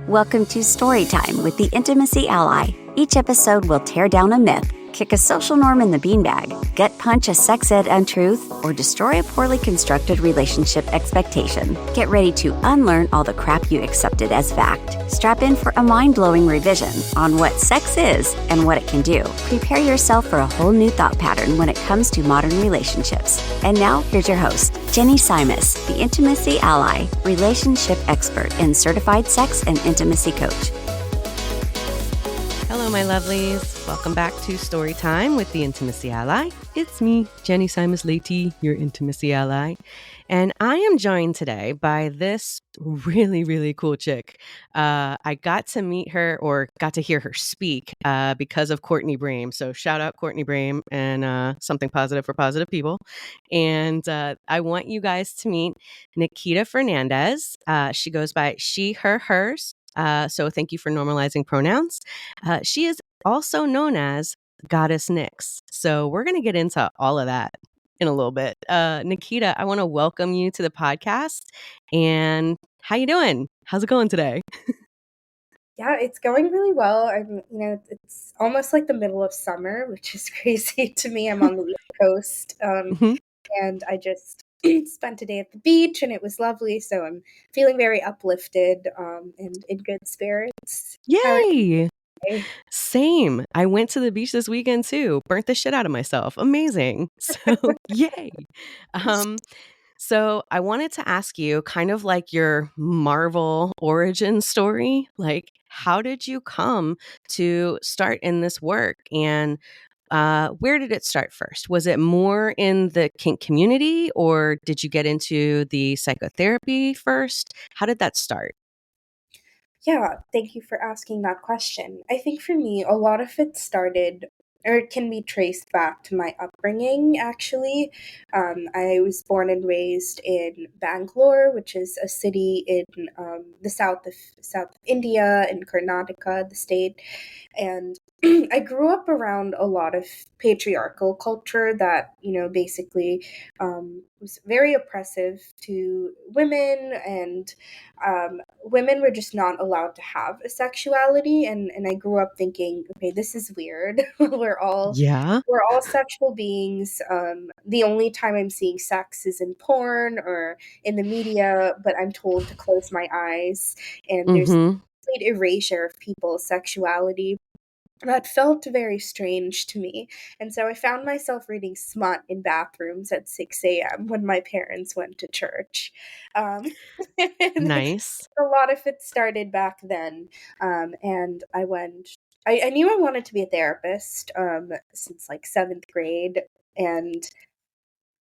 Welcome to Storytime with the Intimacy Ally. Each episode will tear down a myth, kick a social norm in the beanbag, gut punch a sex ed untruth, or destroy a poorly constructed relationship expectation. Get ready to unlearn all the crap you accepted as fact. Strap in for a mind-blowing revision on what sex is and what it can do. Prepare yourself for a whole new thought pattern when it comes to modern relationships. And now, here's your host, Jenny Simus, the Intimacy Ally, relationship expert and certified sex and intimacy coach. Hello, my lovelies. Welcome back to Storytime with the Intimacy Ally. It's me, Jenny Simus-Leahy, your Intimacy Ally. And I am joined today by this really cool chick. I got to meet her or got to hear her speak because of Courtney Brame. So shout out Courtney Brame and something positive for positive people. And I want you guys to meet Nikita Fernandes. She goes by she, her, hers. So thank you for normalizing pronouns. She is also known as Goddess Nix. So we're going to get into all of that in a little bit. Nikita, I want to welcome you to the podcast. And how you doing? How's it going today? Yeah, it's going really well. It's almost like the middle of summer, which is crazy to me. I'm on the East Coast, and I just spent a day at the beach, and it was lovely. So I'm feeling very uplifted and in good spirits. Yay! Same. I went to the beach this weekend too. Burnt the shit out of myself. Amazing. So yay. So I wanted to ask you kind of like your Marvel origin story. Like, how did you come to start in this work? And where did it start first? Was it more in the kink community or did you get into the psychotherapy first? How did that start? Yeah, thank you for asking that question. I think for me, a lot of it started or it can be traced back to my upbringing, actually. I was born and raised in Bangalore, which is a city in the south of India, in Karnataka, the state. And I grew up around a lot of patriarchal culture that, basically was very oppressive to women, and women were just not allowed to have a sexuality. And I grew up thinking, okay, this is weird. Yeah. We're all sexual beings. The only time I'm seeing sex is in porn or in the media, but I'm told to close my eyes. And there's complete erasure of people's sexuality. That felt very strange to me. And so I found myself reading smut in bathrooms at 6 a.m. when my parents went to church. Um, and Nice. a lot of it started back then. And I knew I wanted to be a therapist since like seventh grade. And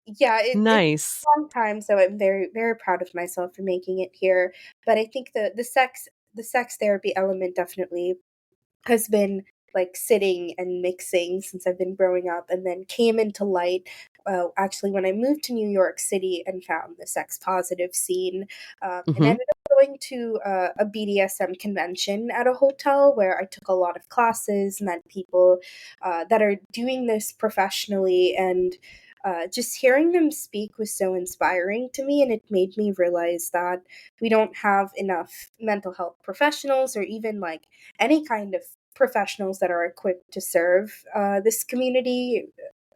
yeah, it's Nice. a long time. So I'm very, very proud of myself for making it here. But I think the sex therapy element definitely has been like sitting and mixing since I've been growing up, and then came into light actually when I moved to New York City and found the sex positive scene, and ended up going to a BDSM convention at a hotel where I took a lot of classes, met people that are doing this professionally, and just hearing them speak was so inspiring to me, and it made me realize that we don't have enough mental health professionals or even like any kind of professionals that are equipped to serve this community,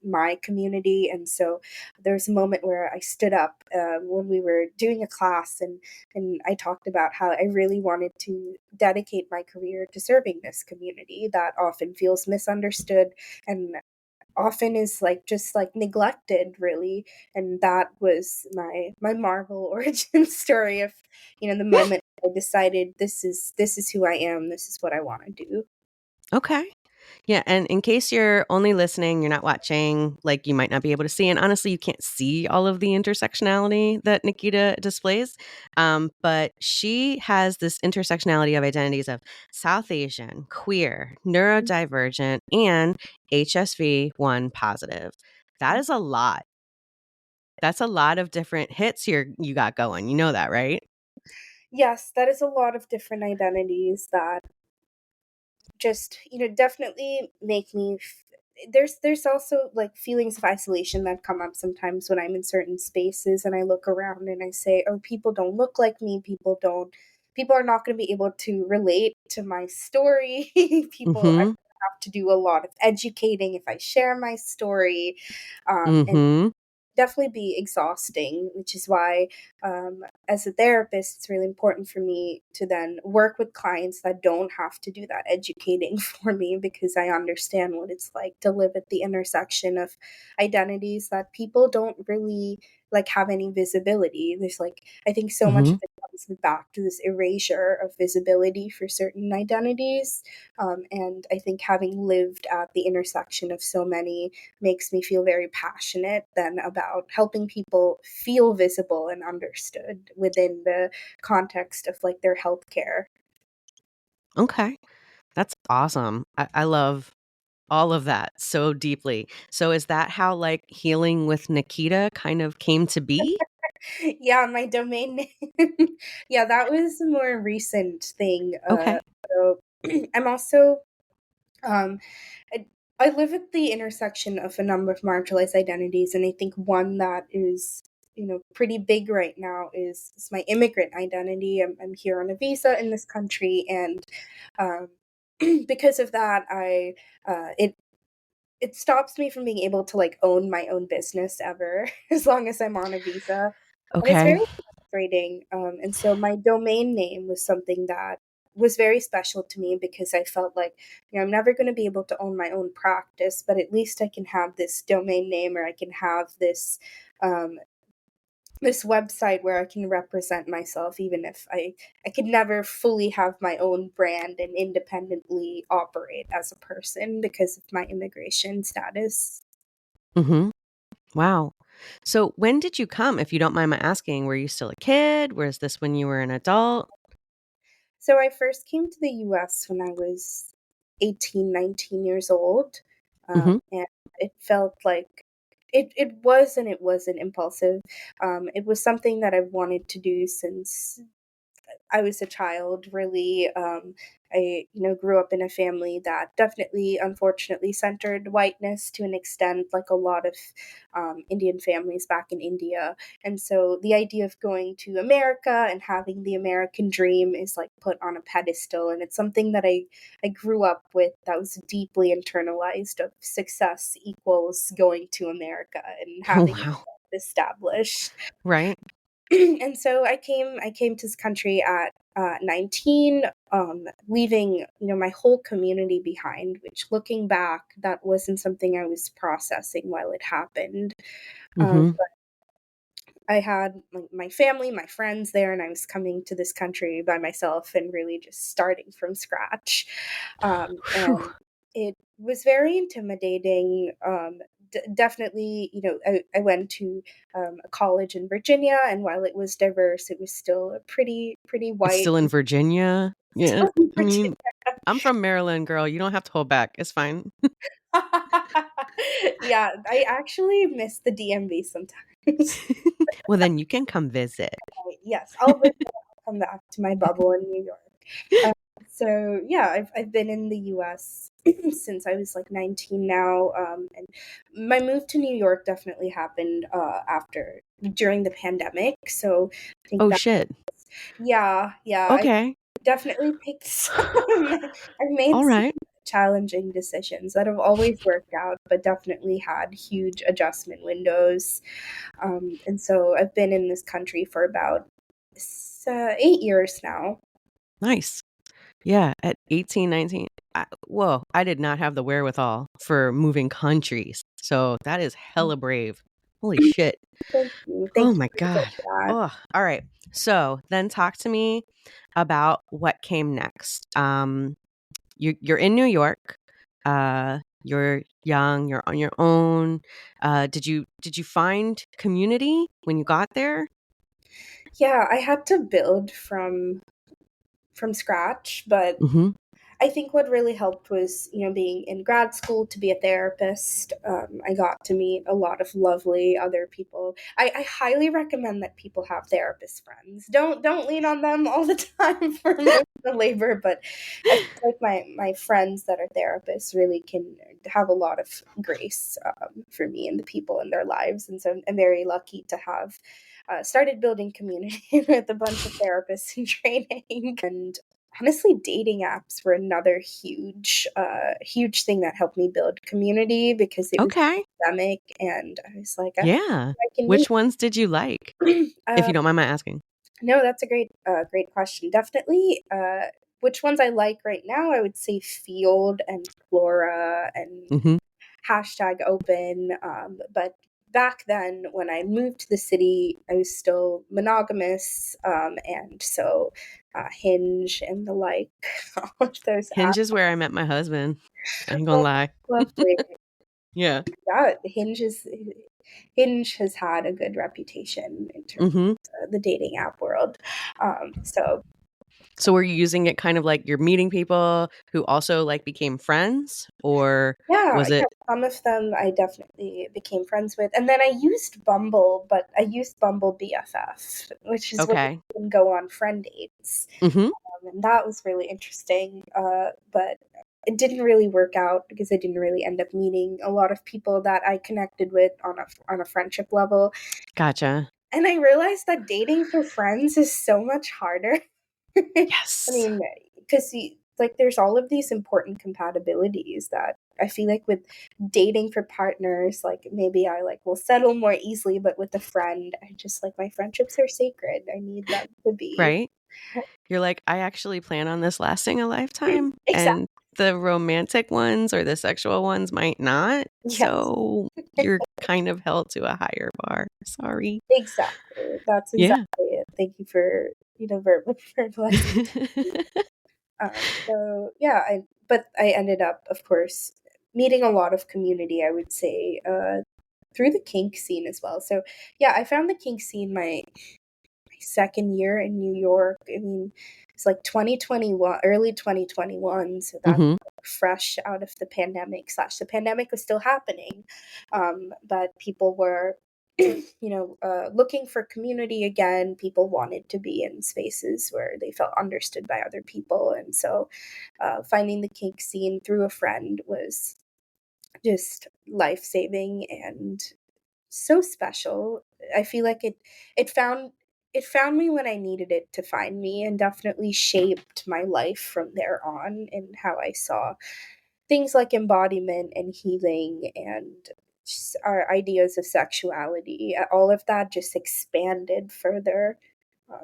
my community. And so there's a moment where I stood up when we were doing a class, and I talked about how I really wanted to dedicate my career to serving this community that often feels misunderstood and often is like just like neglected, really. And that was my Marvel origin story of, the moment I decided this is who I am, this is what I want to do. Okay. Yeah. And in case you're only listening, you're not watching, like you might not be able to see. And honestly, you can't see all of the intersectionality that Nikita displays. But she has this intersectionality of identities of South Asian, queer, neurodivergent, and HSV1 positive. That is a lot. That's a lot of different hits you got going. You know that, right? Yes, that is a lot of different identities that just, definitely make me there's also like feelings of isolation that come up sometimes when I'm in certain spaces and I look around and I say, oh, people don't look like me, people don't people are not going to be able to relate to my story. People are Mm-hmm. going to have to do a lot of educating if I share my story. And Mm-hmm. definitely be exhausting, which is why, as a therapist, it's really important for me to then work with clients that don't have to do that educating for me, because I understand what it's like to live at the intersection of identities that people don't really like have any visibility. There's like, I think so much Mm-hmm. of it comes back to this erasure of visibility for certain identities. And I think having lived at the intersection of so many makes me feel very passionate then about helping people feel visible and understood within the context of like their healthcare. Okay. That's awesome. I love all of that so deeply. So is that how like healing with Nikita kind of came to be? Yeah, my domain name. Yeah, that was a more recent thing. Okay. So I'm also um I, I live at the intersection of a number of marginalized identities, and I think one that is, pretty big right now is my immigrant identity. I'm here on a visa in this country, and um, because of that, it stops me from being able to like own my own business ever as long as I'm on a visa, and it's very Okay. frustrating. And so my domain name was something that was very special to me, because I felt like, I'm never going to be able to own my own practice, but at least I can have this domain name, or I can have um, this website where I can represent myself, even if I could never fully have my own brand and independently operate as a person because of my immigration status. Mm-hmm. Wow. So when did you come, if you don't mind my asking? Were you still a kid? Was this when you were an adult? So I first came to the US when I was 18, 19 years old. Mm-hmm. And it felt like it was and it wasn't impulsive. It was something that I've wanted to do since I was a child, really. I, grew up in a family that definitely, unfortunately, centered whiteness to an extent, like a lot of Indian families back in India. And so the idea of going to America and having the American dream is like put on a pedestal. And it's something that I grew up with, that was deeply internalized, of success equals going to America and Oh, having wow. established. Right. And so I came to this country at 19, leaving my whole community behind, which, looking back, that wasn't something I was processing while it happened. Mm-hmm. But I had my family, my friends there, and I was coming to this country by myself and really just starting from scratch. Whew. And it was very intimidating. Definitely, I went to a college in Virginia, and while it was diverse, it was still a pretty It's white. still in Virginia. Yeah. I Virginia. mean, I'm from Maryland, girl. You don't have to hold back. It's fine. Yeah, I actually miss the DMV sometimes. Well, then you can come visit. Yes, I'll visit, I'll come back to my bubble in New York. Uh, so yeah, I've been in the U.S. since I was like 19 now, and my move to New York definitely happened after during the pandemic. So I think Oh, that, shit. yeah, I Okay. definitely picked some. I've made All some right. challenging decisions that have always worked out, but definitely had huge adjustment windows. And so I've been in this country for about 8 years now. Nice. Yeah. At 18, 19. Whoa. I did not have the wherewithal for moving countries. So that is hella brave. Holy shit. Thank you. Oh Thank you my for God. that. Oh, all right. So then talk to me about what came next. You're in New York. You're young. You're on your own. Did you find community when you got there? Yeah, I had to build from scratch, but Mm-hmm. I think what really helped was, being in grad school to be a therapist. I got to meet a lot of lovely other people. I highly recommend that people have therapist friends. Don't lean on them all the time for emotional labor, but I feel like my friends that are therapists really can have a lot of grace for me and the people in their lives, and so I'm very lucky to have started building community with a bunch of therapists in training. And honestly, dating apps were another huge thing that helped me build community because it was Okay. pandemic, and I was like, Yeah. I can Which ones did you like, meet. if you don't mind my asking? No, that's a great question. Definitely. Which ones I like right now? I would say Field and Flora and Mhm. hashtag Open. But back then, when I moved to the city, I was still monogamous, and so Hinge and the like, all of those Hinge apps. is where I met my husband. I ain't gonna lie. Lovely. Yeah. Yeah, Hinge has had a good reputation in terms Mhm. of the dating app world. So So were you using it kind of like you're meeting people who also, like, became friends? Or yeah, was it some of them I definitely became friends with, and then I used Bumble, but I used Bumble BFF, which is where you okay. can go on friend dates, Mhm. and that was really interesting. But it didn't really work out because I didn't really end up meeting a lot of people that I connected with on a friendship level, Gotcha. and I realized that dating for friends is so much harder. I Yes. mean, because like there's all of these important compatibilities that I feel like with dating for partners, like maybe I like will settle more easily, but with a friend, I just like my friendships are sacred. I need them to be Right? You're like, "I actually plan on this lasting a lifetime, exactly. and the romantic ones or the sexual ones might not, Yes, so you're kind of held to a higher bar." Sorry. exactly. That's Yeah. exactly it. Thank you for verbalizing. So yeah, I ended up, of course, meeting a lot of community. I would say through the kink scene as well. So yeah, I found the kink scene my second year in New York. I mean, it's like 2021, early 2021, so that's Mhm. fresh out of the pandemic. Slash, the pandemic was still happening, but people were. Looking for community again. People wanted to be in spaces where they felt understood by other people, and so finding the kink scene through a friend was just life saving and so special. I feel like it found me when I needed it to find me, and definitely shaped my life from there on and how I saw things like embodiment and healing and our ideas of sexuality. All of that just expanded further.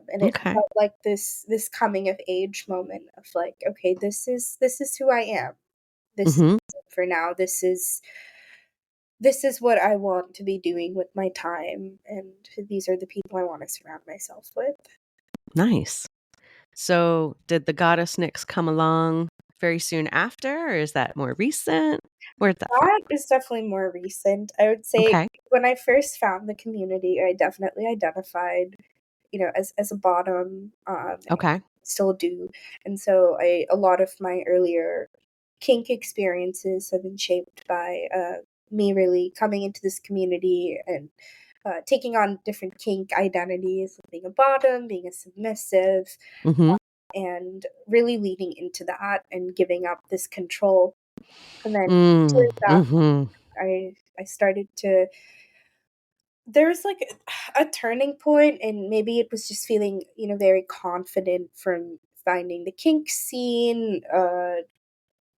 And it Okay. felt like this coming of age moment of like, okay, this is who I am. This is Mhm. it for now. This is what I want to be doing with my time, and these are the people I want to surround myself with. Nice. So, did the Goddess Nix come along very soon after, or is that more recent? Where's that from? That is definitely more recent. I would say Okay. when I first found the community, I definitely identified, as a bottom, and Okay. still do. And so a lot of my earlier kink experiences have been shaped by me really coming into this community and taking on different kink identities, being a bottom, being a submissive, Mhm. and really leaning into that and giving up this control. And then during that, Mhm. I started to. There's like a turning point, and maybe it was just feeling, very confident from finding the kink scene,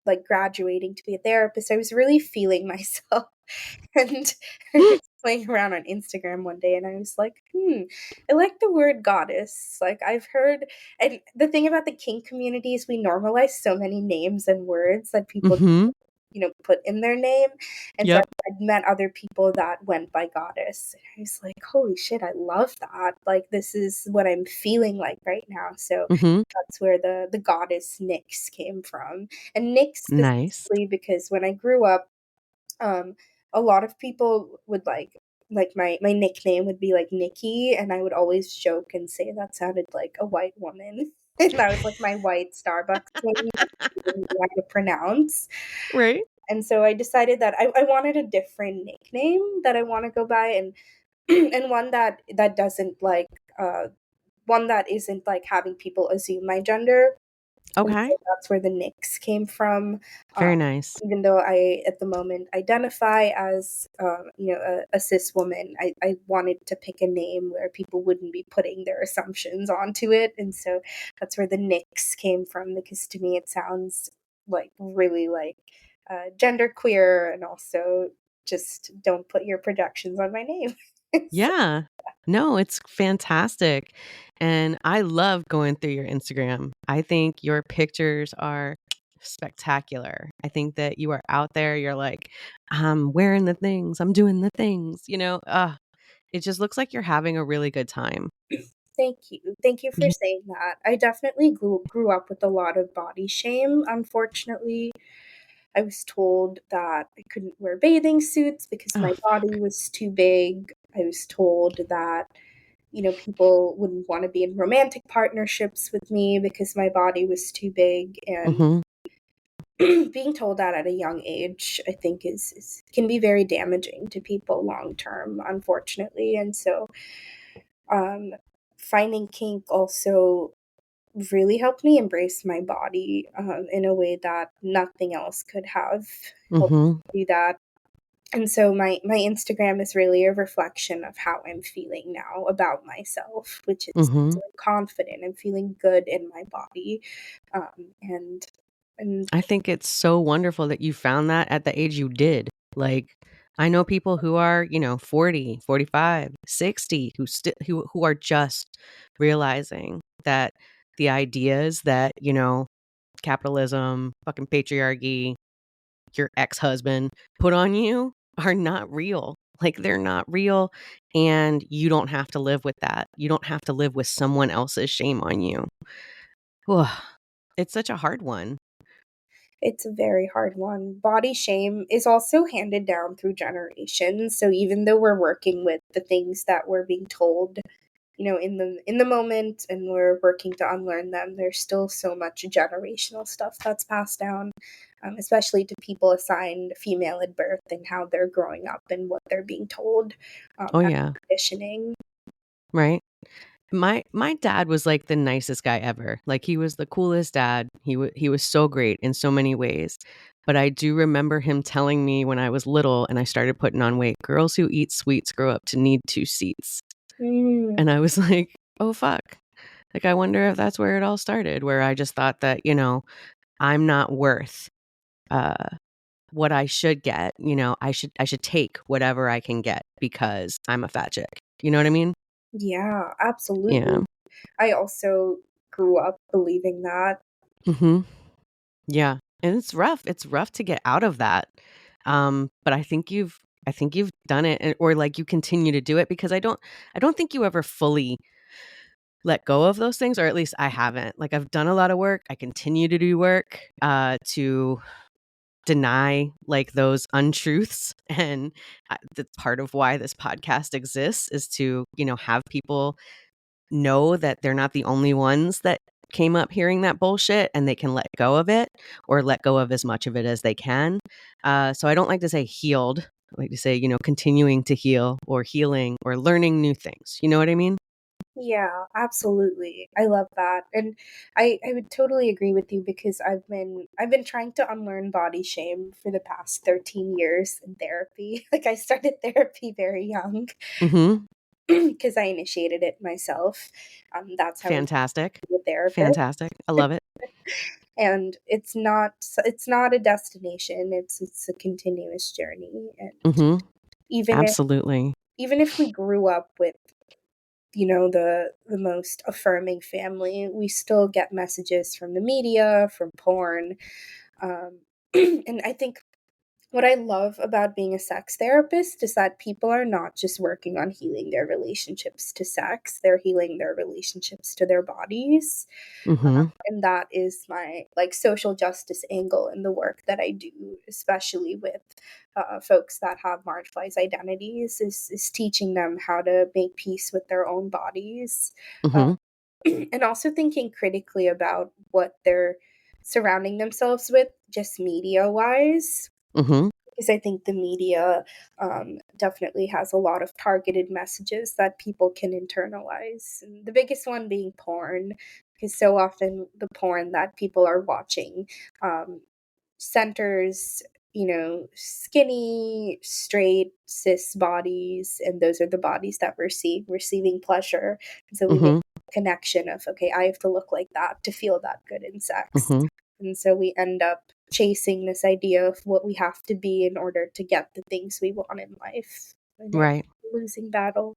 like graduating to be a therapist. I was really feeling myself, and I was playing around on Instagram one day, and I was like, I like the word goddess. Like I've heard, and the thing about the kink community is we normalize so many names and words that people Mhm. put in their name. And so Yep. I'd met other people that went by goddess. And I was like, holy shit, I love that. Like this is what I'm feeling like right now. So Mhm. that's where the goddess Nix came from. And Nix Nice. specifically because when I grew up, um, a lot of people would like my nickname would be like Nikki, and I would always joke and say that sounded like a white woman. And that was like my white Starbucks name that I didn't know how to pronounce. Right? And so I decided that I wanted a different nickname that I want to go by, and and one that isn't like having people assume my gender. And Okay. so that's where the Nix came from. Very nice. Even though I, at the moment, identify as, a cis woman, I wanted to pick a name where people wouldn't be putting their assumptions onto it. And so that's where the Nix came from, because to me it sounds like really like genderqueer, and also just don't put your projections on my name. So, Yeah. No, it's fantastic. And I love going through your Instagram. I think your pictures are spectacular. I think that you are out there, you're like, I'm wearing the things, I'm doing the things, it just looks like you're having a really good time. thank you. Thank you for Ye- saying that. I definitely grew up with a lot of body shame, unfortunately. I was told that I couldn't wear bathing suits because my Oh, body was too big. I was told that, people wouldn't want to be in romantic partnerships with me because my body was too big. And mm-hmm, being told that at a young age, I think is can be very damaging to people long term, unfortunately. And so, um, finding kink also really helped me embrace my body in a way that nothing else could have helped mm-hmm, me do that. And so my Instagram is really a reflection of how I'm feeling now about myself, which is mm-hmm. feeling confident and feeling good in my body. And I think it's so wonderful that you found that at the age you did. Like, I know people who are, 40, 45, 60, who are just realizing that the ideas that, capitalism, fucking patriarchy, your ex-husband put on you are not real. Like, they're not real, and you don't have to live with that. You don't have to live with someone else's shame on you. Ugh, it's such a hard one. it's a very hard one. Body shame is also handed down through generations. So even though we're working with the things that we're being told, in the moment, and we're working to unlearn them, there's still so much generational stuff that's passed down, especially to people assigned female at birth, and how they're growing up and what they're being told, Oh, as yeah. conditioning. Right? My dad was like the nicest guy ever. Like, he was the coolest dad. He was so great in so many ways. But I do remember him telling me when I was little and I started putting on weight, girls who eat sweets grow up to need 2 seats. Mm, And I was like, "Oh fuck." Like, I wonder if that's where it all started, where I just thought that, I'm not worth uh what I should get. I should take whatever I can get because I'm a fat chick. You know what I mean? yeah, absolutely. Yeah. I also grew up believing that. Mhm. Yeah, and it's rough. It's rough to get out of that. But I think you've done it, or like you continue to do it, because I don't think you ever fully let go of those things, or at least I haven't. Like, I've done a lot of work. I continue to do work to deny like those untruths, and that's part of why this podcast exists, is to, have people know that they're not the only ones that came up hearing that bullshit, and they can let go of it, or let go of as much of it as they can. So I don't like to say healed. I like to say, continuing to heal, or healing, or learning new things. You know what I mean? Yeah, absolutely. I love that. And I would totally agree with you, because I've been trying to unlearn body shame for the past 13 years in therapy. Like, I started therapy very young Mm-hmm. because I initiated it myself. That's how I Fantastic. became a therapist. Fantastic. I love it. And it's not a destination. It's a continuous journey. And Mm-hmm. even if Absolutely. even if we grew up with, the most affirming family, we still get messages from the media, from porn, and I think what I love about being a sex therapist is that people are not just working on healing their relationships to sex, they're healing their relationships to their bodies. Mm-hmm. And that is my like social justice angle in the work that I do, especially with folks that have marginalized identities, is teaching them how to make peace with their own bodies, uh, Mm-hmm. and also thinking critically about what they're surrounding themselves with, just media wise. Mm-hmm. Because I think the media definitely has a lot of targeted messages that people can internalize. And the biggest one being porn, because so often the porn that people are watching centers, skinny, straight, cis bodies, and those are the bodies that we're receiving pleasure. And so we make Mm-hmm. a connection of, okay, I have to look like that to feel that good in sex. Mm-hmm. And so we end up chasing this idea of what we have to be in order to get the things we want in life. And it's Right. a losing battle.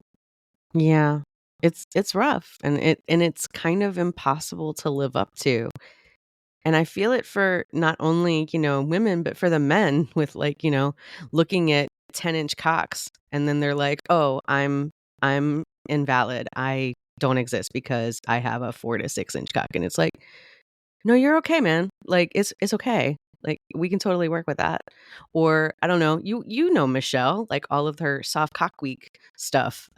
Yeah. It's rough, and it's kind of impossible to live up to. And I feel it for not only, women, but for the men with, like, looking at 10-inch cocks, and then they're like, "Oh, I'm invalid. I don't exist because I have a 4 to 6-inch cock." And it's like, "No, you're okay, man. Like, it's okay. Like, we can totally work with that." Or I don't know, you know Michelle, like all of her soft cock week stuff.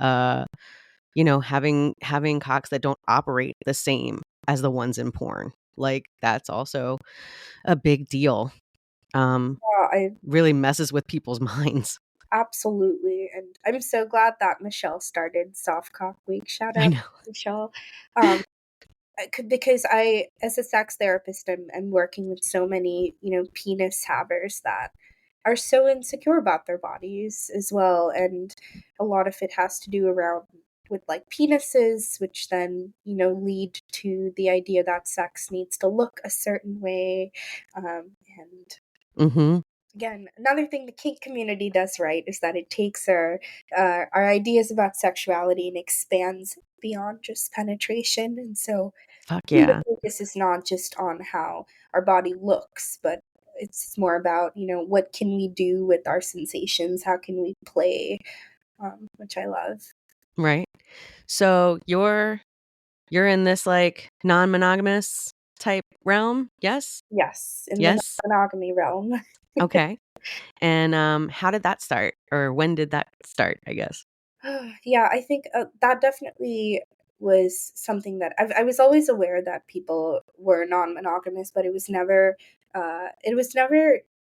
Having cocks that don't operate the same as the ones in porn. Like, that's also a big deal. I Really messes with people's minds. Absolutely, and I'm so glad that Michelle started Soft Cock Week. Shout I out, know. Michelle. Because I, as a sex therapist, I'm working with so many, penis havers that are so insecure about their bodies as well, and a lot of it has to do around with like penises, which then lead to the idea that sex needs to look a certain way, and Mm-hmm. again, another thing the kink community does right is that it takes our ideas about sexuality and expands beyond just penetration. And so Fuck the yeah. focus is not just on how our body looks, but it's more about, what can we do with our sensations? How can we play? Which I love. Right. So you're in this, like, non-monogamous type realm? Yes? Yes, in the Yes? monogamy realm. Okay. And how did that start? Or when did that start, I guess? Yeah, I think that definitely was something that I was always aware that people were non-monogamous, but it was never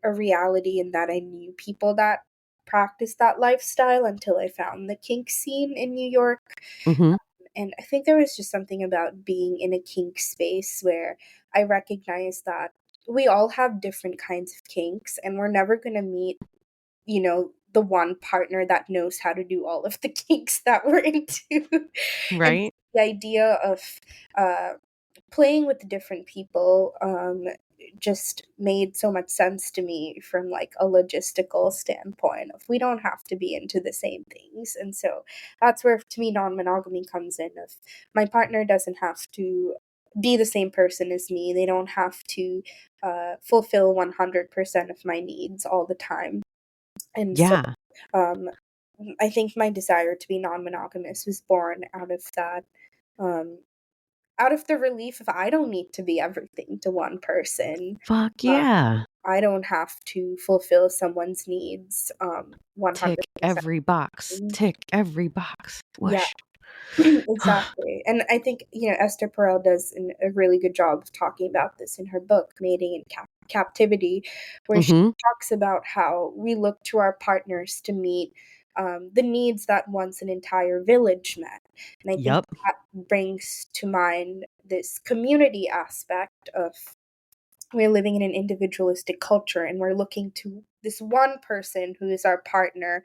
a reality in that I knew people that practiced that lifestyle until I found the kink scene in New York. Mm-hmm. And I think there was just something about being in a kink space where I recognized that we all have different kinds of kinks and we're never going to meet the one partner that knows how to do all of the kinks that we're into. And Right? the idea of uh, playing with different people just made so much sense to me from like a logistical standpoint of we don't have to be into the same things. And so that's where to me non-monogamy comes in of my partner doesn't have to be the same person as me. They don't have to fulfill 100% of my needs all the time. And so Yeah. um, I think my desire to be non-monogamous was born out of that, um, out of the relief of I don't need to be everything to one person. Fuck Uh, yeah. I don't have to fulfill someone's needs Tick 100%. every box. Tick every box. Yeah, Whoosh. exactly. And I think, Esther Perel does a really good job of talking about this in her book, Mating in Captivity, where she Mm-hmm. talks about how we look to our partners to meet the needs that once an entire village met. And I think Yep. that brings to mind this community aspect of we're living in an individualistic culture and we're looking to this one person who is our partner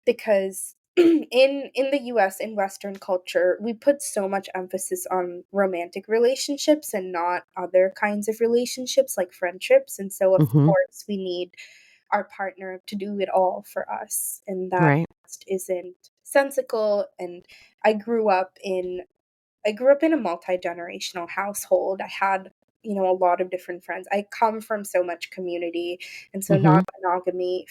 because in the US in Western culture, we put so much emphasis on romantic relationships and not other kinds of relationships like friendships. And so of Mm-hmm. course we need our partner to do it all for us. And that Right. just isn't sensical. And I grew up in I grew up in a multi-generational household. I had a lot of different friends. I come from so much community, and so Mm-hmm. non-monogamy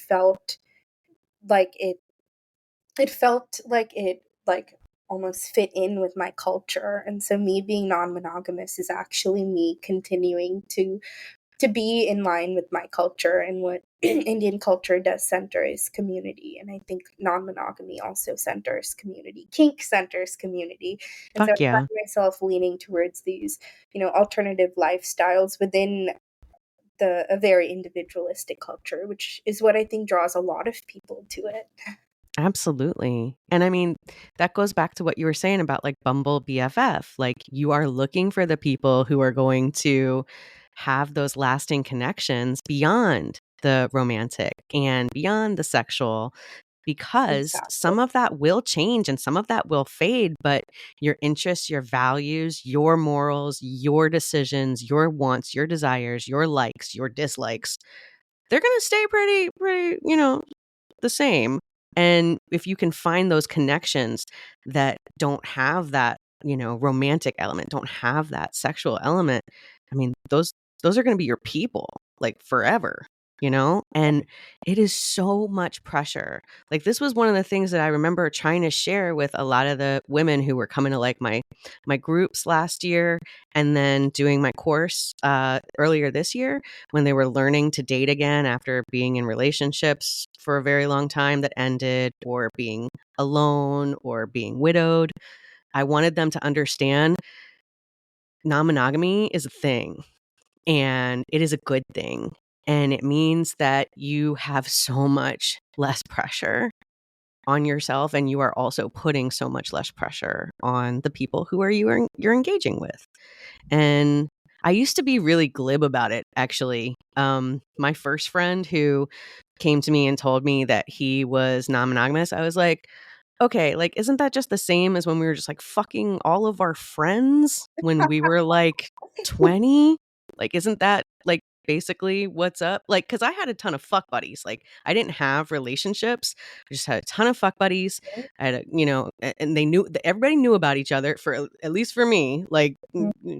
like it felt like it like almost fit in with my culture. And so me being non-monogamous is actually me continuing to be in line with my culture and what Indian culture does center is community. And I think non-monogamy also centers community. Kink centers community. And so Fuck I yeah. find myself leaning towards these, alternative lifestyles within a very individualistic culture, which is what I think draws a lot of people to it. Absolutely. And I mean, that goes back to what you were saying about like Bumble BFF. Like, you are looking for the people who are going to have those lasting connections beyond the romantic and beyond the sexual, because Exactly. some of that will change and some of that will fade, but your interests, your values, your morals, your decisions, your wants, your desires, your likes, your dislikes, they're going to stay pretty, the same. And if you can find those connections that don't have that, romantic element, don't have that sexual element, I mean, those are going to be your people like forever, And it is so much pressure. Like, this was one of the things that I remember trying to share with a lot of the women who were coming to like my groups last year, and then doing my course earlier this year, when they were learning to date again after being in relationships for a very long time that ended, or being alone, or being widowed. I wanted them to understand non-monogamy is a thing, and it is a good thing. And it means that you have so much less pressure on yourself, and you are also putting so much less pressure on the people who you're engaging with. And I used to be really glib about it, actually. My first friend who came to me and told me that he was non-monogamous, I was like, okay, like, isn't that just the same as when we were just like fucking all of our friends when we were like 20? Like, isn't that like basically what's up? Like, because I had a ton of fuck buddies. Like, I didn't have relationships. I just had a ton of fuck buddies. I had, and they knew that everybody knew about each other, for at least for me. Like,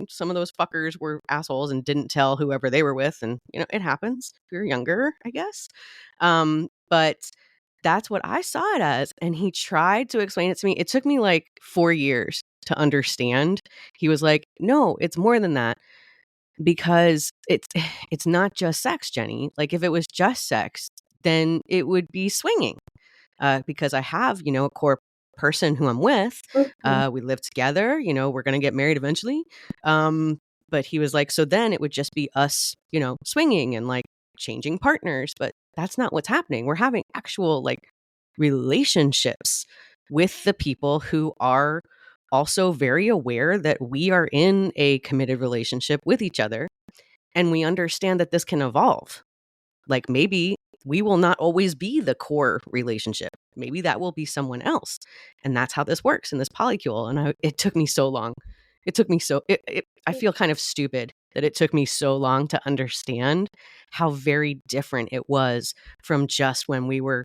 some of those fuckers were assholes and didn't tell whoever they were with. And, it happens if you're younger, I guess. But that's what I saw it as. And he tried to explain it to me. It took me like 4 years to understand. He was like, no, it's more than that, because it's not just sex, Jenny. Like, if it was just sex, then it would be swinging. Because I have, a core person who I'm with. Mhm. We live together, we're going to get married eventually. But he was like, so then it would just be us, swinging and like changing partners. But that's not what's happening. We're having actual like relationships with the people who are also very aware that we are in a committed relationship with each other. And we understand that this can evolve. Like, maybe we will not always be the core relationship. Maybe that will be someone else. And that's how this works in this polycule. And it took me so long. It took me I feel kind of stupid that it took me so long to understand how very different it was from just when we were,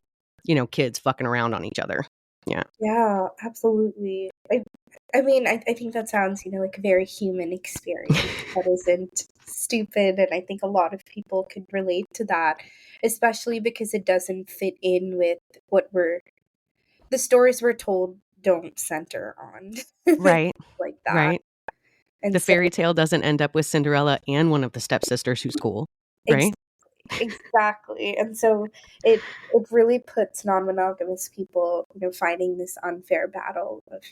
kids fucking around on each other. Yeah. Yeah, absolutely. I mean, I think that sounds, like a very human experience that isn't stupid, and I think a lot of people could relate to that, especially because it doesn't fit in with what the stories we're told don't center on Right. like that. Right. And The so fairy tale doesn't end up with Cinderella and one of the stepsisters who's cool. Right. exactly. And so it really puts non-monogamous people, fighting this unfair battle of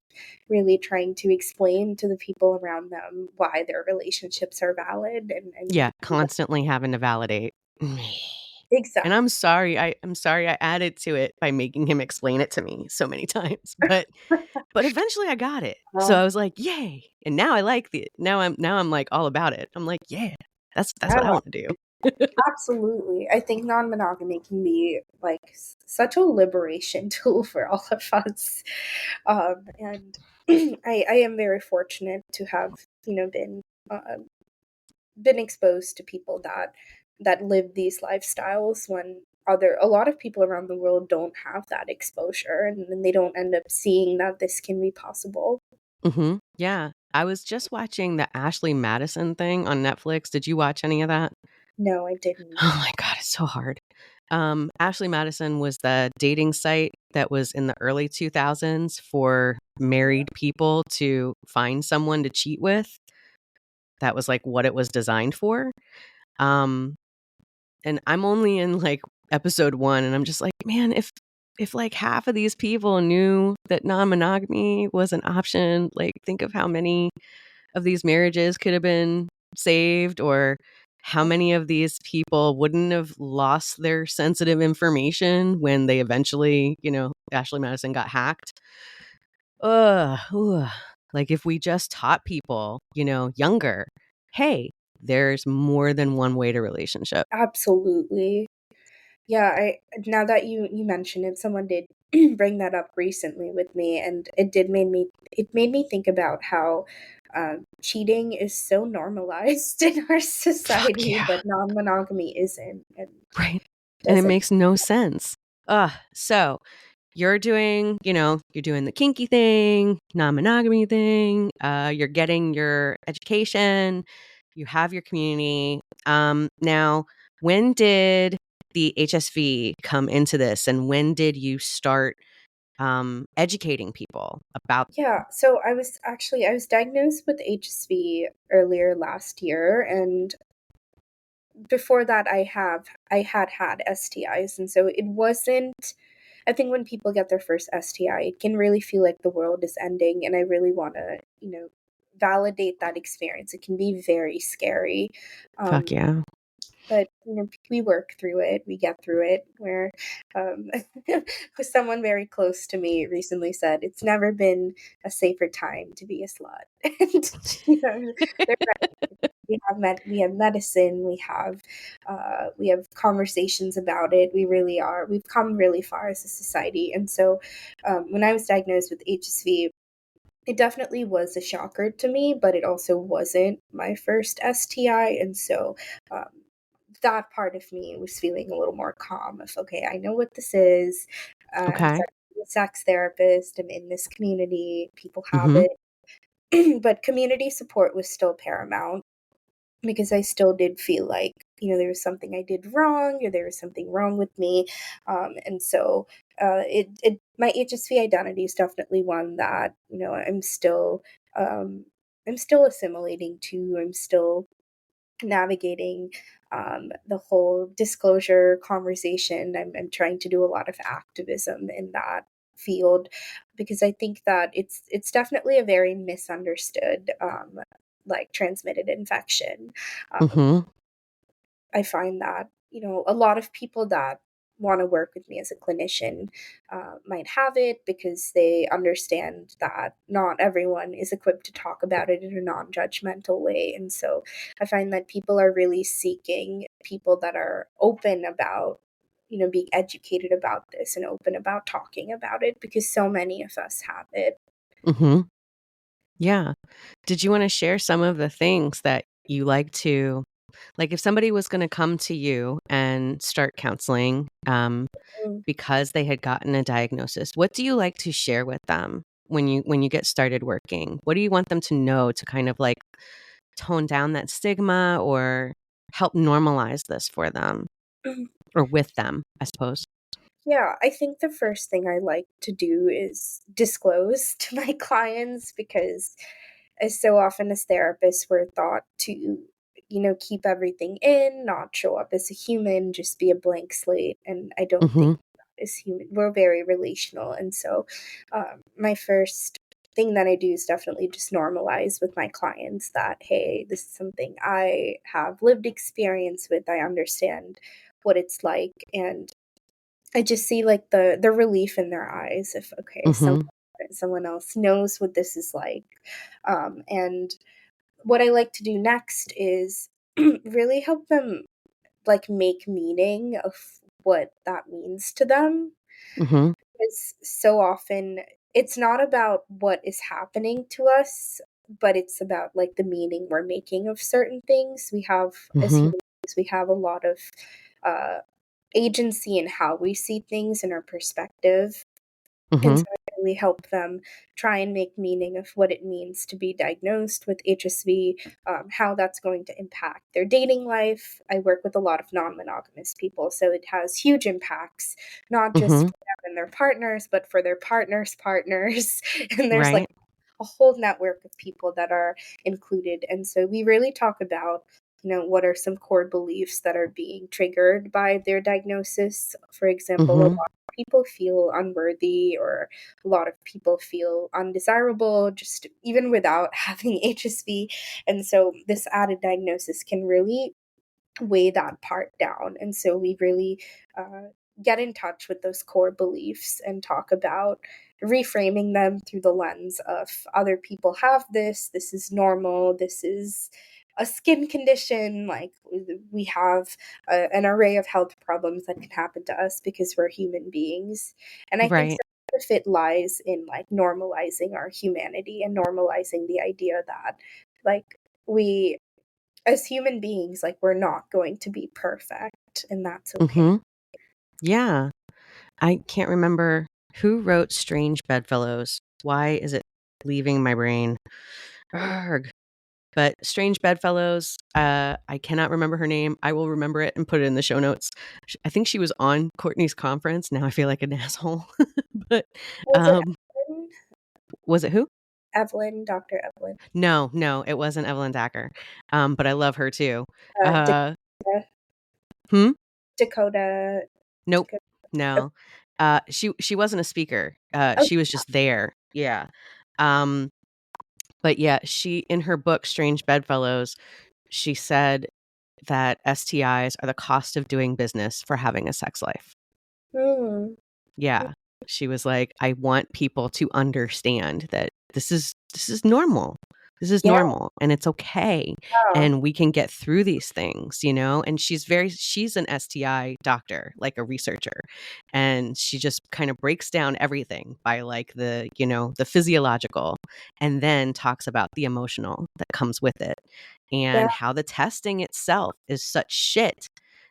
really trying to explain to the people around them why their relationships are valid and Yeah. Constantly having to validate. And exactly. I'm sorry I added to it by making him explain it to me so many times. But eventually I got it. So I was like, yay. And now I like now I'm like all about it. I'm like, yeah, that's what I Yeah, want to do. absolutely. I think non-monogamy can be like such a liberation tool for all of us. And I am very fortunate to have, uh, been exposed to people that live these lifestyles when a lot of people around the world don't have that exposure, and then they don't end up seeing that this can be possible. Yeah. I was just watching the Ashley Madison thing on Netflix. Did you watch any of that? No, I didn't. Oh my God, it's so hard. Ashley Madison was the dating site that was in the early 2000s for married people to find someone to cheat with. That was like what it was designed for. Um, and I'm only in like episode 1, and I'm just like, man, if like half of these people knew that non-monogamy was an option, like, think of how many of these marriages could have been saved, or how many of these people wouldn't have lost their sensitive information when they eventually, Ashley Madison got hacked. Ugh. Like if we just taught people, younger, hey, there's more than one way to relationship. Absolutely. Yeah, I now that you mention it, someone did bring that up recently with me, and it made me think about how cheating is so normalized in our Fuck society, yeah. but non-monogamy isn't, and Right. And it doesn't. makes no sense. So you're doing, you're doing the kinky thing, non-monogamy thing, you're getting your education, you have your community. Now, when did the HSV come into this, and when did you start educating people about? Yeah, so I was diagnosed with HSV earlier last year, and before that I had STIs, and so it wasn't. I think when people get their first STI, it can really feel like the world is ending, and I really want to, validate that experience. It can be very scary. Fuck Um, yeah. but we work through it, we get through it. Where um, someone very close to me recently said it's never been a safer time to be a slut. And they're right. We have medicine, we have conversations about it. We've come really far as a society. And so when I was diagnosed with HSV, it definitely was a shocker to me, but it also wasn't my first STI. And so um, that part of me was feeling a little more calm of, okay, I know what this is. Okay. I'm a sex therapist. I'm in this community. People have Mm-hmm. it. But community support was still paramount because I still did feel like, there was something I did wrong, or there was something wrong with me. And so my HSV identity is definitely one that, um, I'm still assimilating to. I'm still navigating the whole disclosure conversation. I'm trying to do a lot of activism in that field because I think that it's definitely a very misunderstood like transmitted infection. Um, Mm-hmm. I find that, a lot of people that want to work with me as a clinician might have it because they understand that not everyone is equipped to talk about it in a non judgmental way. And so I find that people are really seeking people that are open about, being educated about this and open about talking about it because so many of us have it. Mm-hmm. Yeah. Did you want to share some of the things that you like to, like if somebody was going to come to you and start counseling Mm. because they had gotten a diagnosis, what do you like to share with them when you get started working? What do you want them to know to kind of like tone down that stigma or help normalize this for them or with them, I suppose? Yeah, I think the first thing I like to do is disclose to my clients because as so often as therapists we're taught to, keep everything in, not show up as a human, just be a blank slate. And I don't think Mm-hmm. that is human. We're very relational. And so my first thing that I do is definitely just normalize with my clients that, hey, this is something I have lived experience with. I understand what it's like. And I just see like the relief in their eyes if okay, Mm-hmm. someone else knows what this is like. And what I like to do next is really help them like make meaning of what that means to them. Mm-hmm. Because so often it's not about what is happening to us, but it's about like the meaning we're making of certain things. We have as Mm-hmm. humans, we have a lot of uh agency in how we see things and our perspective. And Mm-hmm. so I really help them try and make meaning of what it means to be diagnosed with HSV, how that's going to impact their dating life. I work with a lot of non monogamous people, so it has huge impacts, not just Mm-hmm. for them and their partners, but for their partners' partners. And there's like Right. a whole network of people that are included. And so we really talk about, what are some core beliefs that are being triggered by their diagnosis. For example, a lot Mm-hmm. of people feel unworthy, or a lot of people feel undesirable, just even without having HSV. And so this added diagnosis can really weigh that part down. And so we really get in touch with those core beliefs and talk about reframing them through the lens of other people have this is normal, this is a skin condition, like we have an array of health problems that can happen to us because we're human beings. And I think Right. the benefit lies in like normalizing our humanity and normalizing the idea that like we as human beings, like we're not going to be perfect, and that's okay. Mm-hmm. Yeah. I can't remember who wrote Strange Bedfellows. Why is it leaving my brain? Arg. But Strange Bedfellows, I cannot remember her name. I will remember it and put it in the show notes. I think she was on Courtney's conference. Now I feel like an asshole. But Was it Evelyn? was it who? Evelyn, Dr. Evelyn. No, it wasn't Evelyn Dacker. But I love her too. Dakota. Hmm? Dakota. Nope. Dakota. No. She wasn't a speaker. Oh, She was just there. Yeah. But yeah, she in her book Strange Bedfellows, she said that STIs are the cost of doing business for having a sex life. mm, Yeah. She was like, I want people to understand that this is normal. This is yeah. normal and it's okay. And we can get through these things, you know? And she's an STI doctor, like a researcher. And she just kind of breaks down everything by like the, you know, the physiological and then talks about the emotional that comes with it Yeah. and how the testing itself is such shit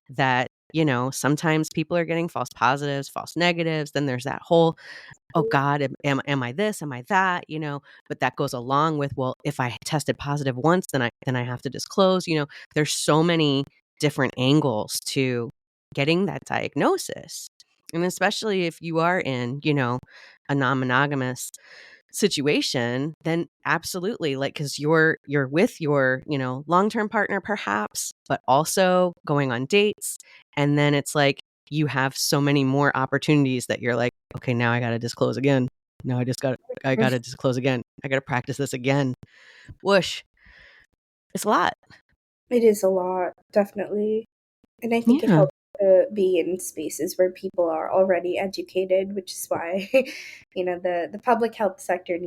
that, you know, sometimes people are getting false positives, false negatives. Then there's that whole, oh God, am I this? Am I that? You know, but that goes along with, well, if I tested positive once, then I have to disclose. You know, there's so many different angles to getting that diagnosis. And especially if you are in, you know, a non-monogamous situation, then absolutely, like, because you're with your, you know, long-term partner perhaps, but also going on dates, and then it's like you have so many more opportunities that you're like, okay, now I gotta disclose again. Now I gotta disclose again. I gotta practice this again. Whoosh. It's a lot. It is a lot, definitely. And I think it Yeah. helps to be in spaces where people are already educated, which is why, you know, the public health sector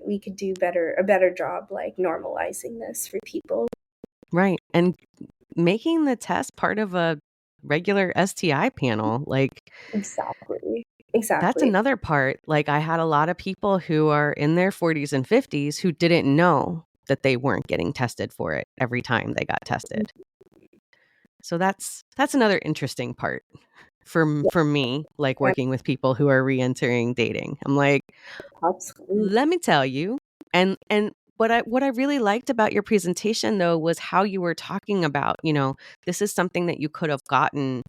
we could do a better job, like normalizing this for people. Right. And making the test part of a regular STI panel, like, Exactly. that's Exactly. another part. Like, I had a lot of people who are in their 40s and 50s who didn't know that they weren't getting tested for it every time they got tested. So that's another interesting part for me, like Yeah, working with people who are re-entering dating. I'm like, absolutely. let me tell you. And what I really liked about your presentation though was how you were talking about, you know, this is something that you could have gotten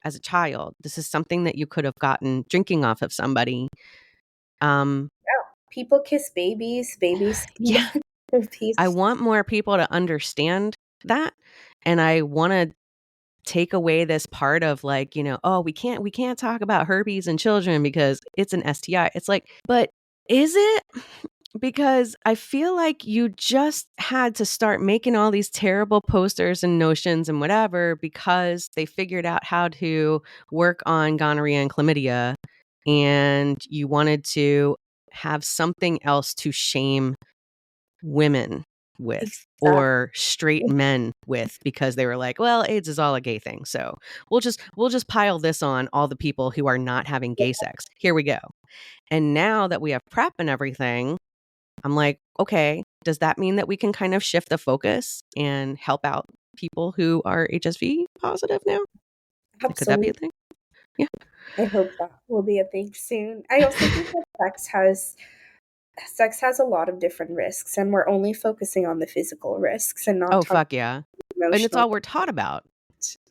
as a child. This is something that you could have gotten drinking off of somebody. People kiss babies. Babies Yeah. babies. I want more people to understand that. And I want to take away this part of like, you know, oh, we can't talk about herpes in children because it's an STI. It's like, but is it? Because I feel like you just had to start making all these terrible posters and notions and whatever because they figured out how to work on gonorrhea and chlamydia, and you wanted to have something else to shame women with Exactly. or straight men with because they were like, well, AIDS is all a gay thing. So we'll just pile this on all the people who are not having gay sex. Here we go. And now that we have PrEP and everything, I'm like, okay, does that mean that we can kind of shift the focus and help out people who are HSV positive now? Could that be a Absolutely. thing? Yeah. I hope that will be a thing soon. I also think that sex has a lot of different risks, and we're only focusing on the physical risks and not Oh, talking fuck yeah. And it's emotional. all we're taught about.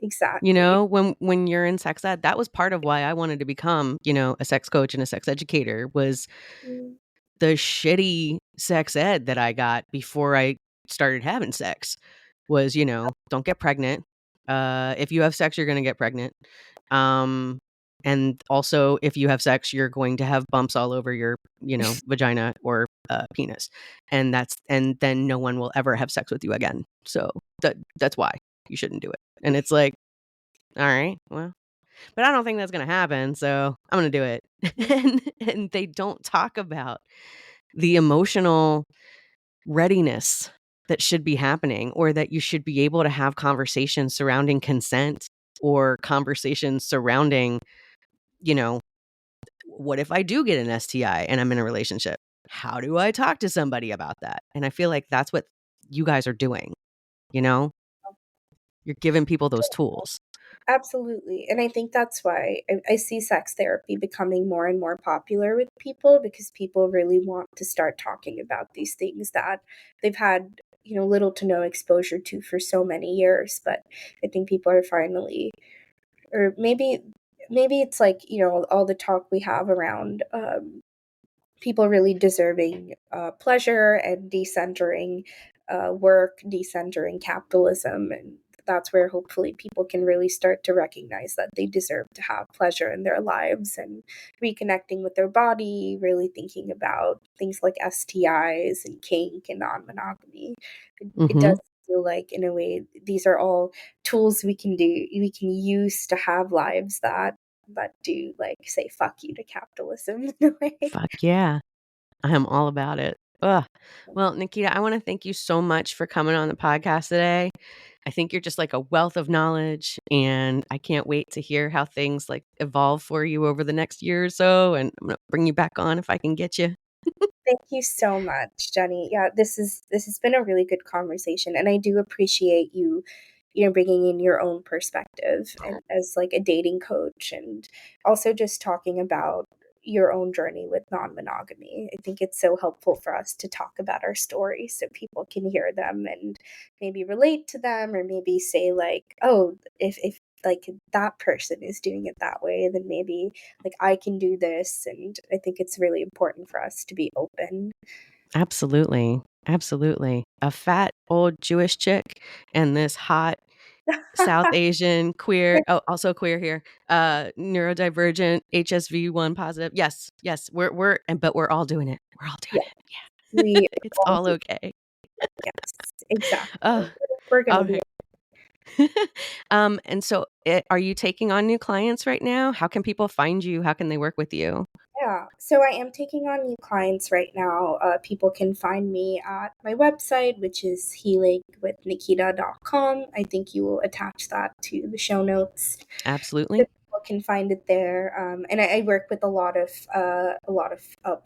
You Exactly. know, when you're in sex ed, that was part of why I wanted to become, you know, a sex coach and a sex educator was Mm, the shitty sex ed that I got before I started having sex was, you know, don't get pregnant. If you have sex, you're going to get pregnant. And also if you have sex, you're going to have bumps all over your, you know, vagina or penis. And then no one will ever have sex with you again. So that's why you shouldn't do it. And it's like, all right, well, but I don't think that's going to happen. So I'm going to do it. And they don't talk about the emotional readiness that should be happening, or that you should be able to have conversations surrounding consent, or conversations surrounding, what if I do get an STI and I'm in a relationship? How do I talk to somebody about that? And I feel like that's what you guys are doing. You're giving people those tools. Absolutely. And I think that's why I see sex therapy becoming more and more popular with people, because people really want to start talking about these things that they've had, little to no exposure to for so many years. But I think people are finally, or maybe it's like, all the talk we have around people really deserving pleasure and decentering work, decentering capitalism. And that's where hopefully people can really start to recognize that they deserve to have pleasure in their lives, and reconnecting with their body, really thinking about things like STIs and kink and non-monogamy. It does feel like, in a way, these are all tools we can use to have lives that do, like, say fuck you to capitalism in a way. Fuck yeah. I am all about it. Ugh. Well, Nikita, I want to thank you so much for coming on the podcast today. I think you're just like a wealth of knowledge, and I can't wait to hear how things like evolve for you over the next year or so. And I'm going to bring you back on if I can get you. Thank you so much, Jenny. Yeah, this has been a really good conversation, and I do appreciate you, bringing in your own perspective, and as like a dating coach, and also just talking about your own journey with non-monogamy. I think it's so helpful for us to talk about our stories so people can hear them and maybe relate to them, or maybe say like, oh, if like that person is doing it that way, then maybe like I can do this. And I think it's really important for us to be open. Absolutely. Absolutely. A fat old Jewish chick and this hot South Asian queer, also queer here, neurodivergent, HSV1 positive. Yes, but we're all doing it. We're all doing it. Yeah. We It's all okay. Yes, exactly. Oh, We're gonna all be right. And so are you taking on new clients right now? How can people find you? How can they work with you? Yeah, so I am taking on new clients right now. People can find me at my website, which is healingwithnikita.com. I think you will attach that to the show notes. Absolutely. So people can find it there. And I work with a lot of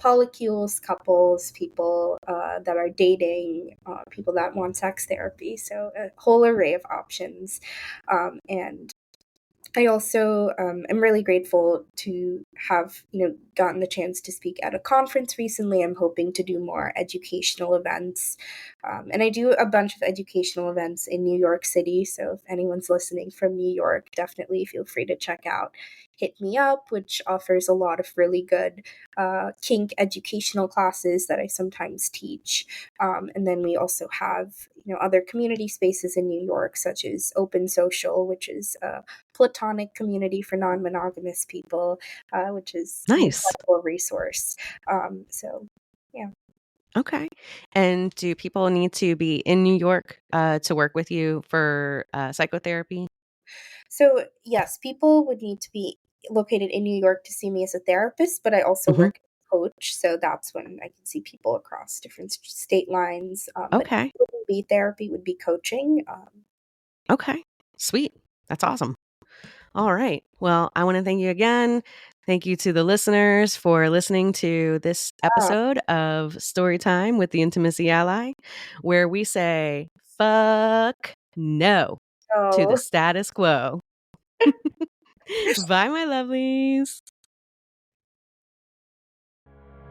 polycules, couples, people that are dating, people that want sex therapy. So a whole array of options. And I also am really grateful to have, gotten the chance to speak at a conference recently. I'm hoping to do more educational events. And I do a bunch of educational events in New York City. So if anyone's listening from New York, definitely feel free to check out Hit Me Up, which offers a lot of really good kink educational classes that I sometimes teach. And then we also have, other community spaces in New York, such as Open Social, which is a platonic community for non-monogamous people, which is nice. an incredible resource. So, yeah. Okay. And do people need to be in New York to work with you for psychotherapy? So, yes, people would need to be located in New York to see me as a therapist, but I also work as a coach. So that's when I can see people across different state lines. Okay. But it wouldn't be therapy, would be coaching. Okay. Sweet. That's awesome. All right. Well, I want to thank you again. Thank you to the listeners for listening to this episode of Storytime with the Intimacy Ally, where we say, fuck no to the status quo. Bye, my lovelies.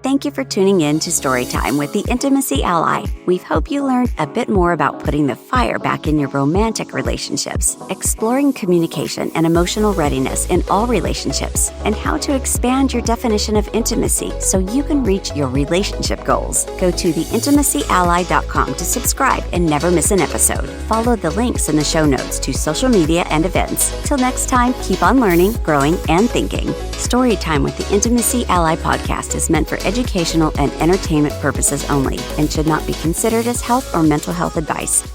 Thank you for tuning in to Storytime with the Intimacy Ally. We hope you learned a bit more about putting the fire back in your romantic relationships, exploring communication and emotional readiness in all relationships, and how to expand your definition of intimacy so you can reach your relationship goals. Go to theintimacyally.com to subscribe and never miss an episode. Follow the links in the show notes to social media and events. Till next time, keep on learning, growing, and thinking. Storytime with the Intimacy Ally podcast is meant for educational and entertainment purposes only and should not be considered as health or mental health advice.